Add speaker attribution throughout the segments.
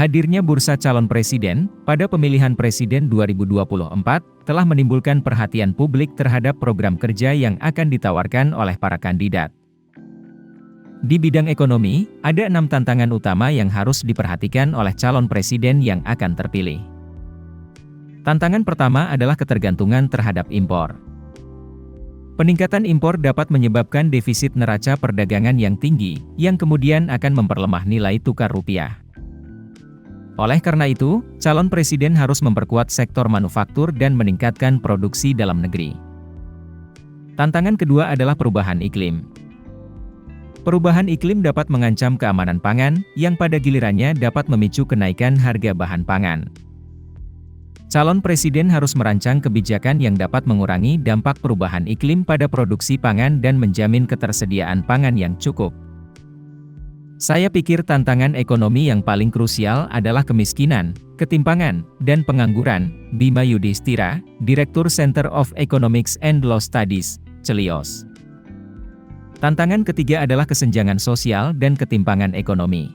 Speaker 1: Hadirnya bursa calon presiden pada pemilihan presiden 2024 telah menimbulkan perhatian publik terhadap program kerja yang akan ditawarkan oleh para kandidat. Di bidang ekonomi, ada 6 tantangan utama yang harus diperhatikan oleh calon presiden yang akan terpilih. Tantangan pertama adalah ketergantungan terhadap impor. Peningkatan impor dapat menyebabkan defisit neraca perdagangan yang tinggi, yang kemudian akan memperlemah nilai tukar rupiah. Oleh karena itu, calon presiden harus memperkuat sektor manufaktur dan meningkatkan produksi dalam negeri. Tantangan kedua adalah perubahan iklim. Perubahan iklim dapat mengancam keamanan pangan, yang pada gilirannya dapat memicu kenaikan harga bahan pangan. Calon presiden harus merancang kebijakan yang dapat mengurangi dampak perubahan iklim pada produksi pangan dan menjamin ketersediaan pangan yang cukup. Saya pikir tantangan ekonomi yang paling krusial adalah kemiskinan, ketimpangan, dan pengangguran. Bima Yudhistira, Direktur Center of Economics and Law Studies, Celios. Tantangan ketiga adalah kesenjangan sosial dan ketimpangan ekonomi.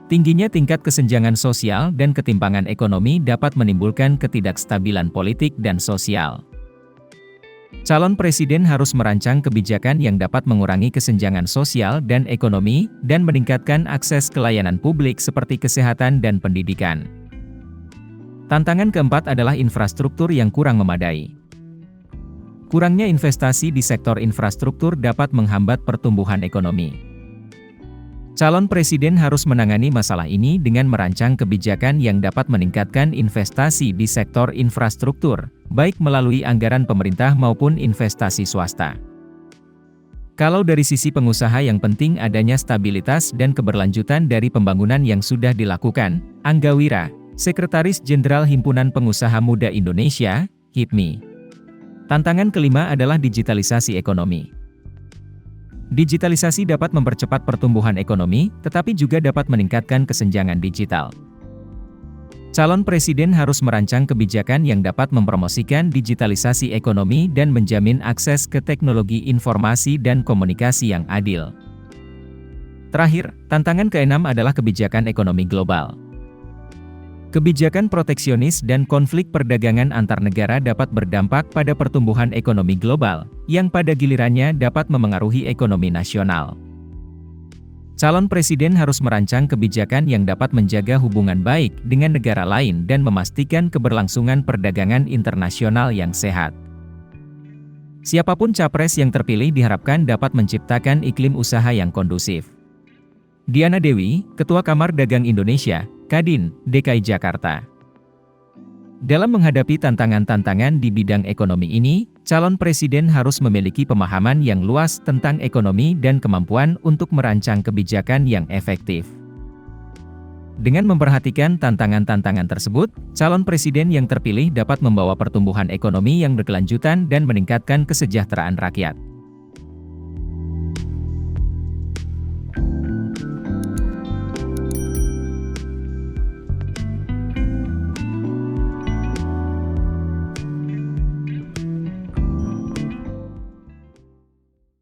Speaker 1: Tingginya tingkat kesenjangan sosial dan ketimpangan ekonomi dapat menimbulkan ketidakstabilan politik dan sosial. Calon presiden harus merancang kebijakan yang dapat mengurangi kesenjangan sosial dan ekonomi, dan meningkatkan akses ke layanan publik seperti kesehatan dan pendidikan. Tantangan keempat adalah infrastruktur yang kurang memadai. Kurangnya investasi di sektor infrastruktur dapat menghambat pertumbuhan ekonomi. Calon presiden harus menangani masalah ini dengan merancang kebijakan yang dapat meningkatkan investasi di sektor infrastruktur, baik melalui anggaran pemerintah maupun investasi swasta. Kalau dari sisi pengusaha, yang penting adanya stabilitas dan keberlanjutan dari pembangunan yang sudah dilakukan. Angga Wira, Sekretaris Jenderal Himpunan Pengusaha Muda Indonesia, HIPMI. Tantangan kelima adalah digitalisasi ekonomi. Digitalisasi dapat mempercepat pertumbuhan ekonomi, tetapi juga dapat meningkatkan kesenjangan digital. Calon presiden harus merancang kebijakan yang dapat mempromosikan digitalisasi ekonomi dan menjamin akses ke teknologi informasi dan komunikasi yang adil. Terakhir, tantangan keenam adalah kebijakan ekonomi global. Kebijakan proteksionis dan konflik perdagangan antar negara dapat berdampak pada pertumbuhan ekonomi global, yang pada gilirannya dapat memengaruhi ekonomi nasional. Calon presiden harus merancang kebijakan yang dapat menjaga hubungan baik dengan negara lain dan memastikan keberlangsungan perdagangan internasional yang sehat. Siapapun capres yang terpilih diharapkan dapat menciptakan iklim usaha yang kondusif. Diana Dewi, Ketua Kamar Dagang Indonesia, Kadin, DKI Jakarta. Dalam menghadapi tantangan-tantangan di bidang ekonomi ini, calon presiden harus memiliki pemahaman yang luas tentang ekonomi dan kemampuan untuk merancang kebijakan yang efektif. Dengan memperhatikan tantangan-tantangan tersebut, calon presiden yang terpilih dapat membawa pertumbuhan ekonomi yang berkelanjutan dan meningkatkan kesejahteraan rakyat.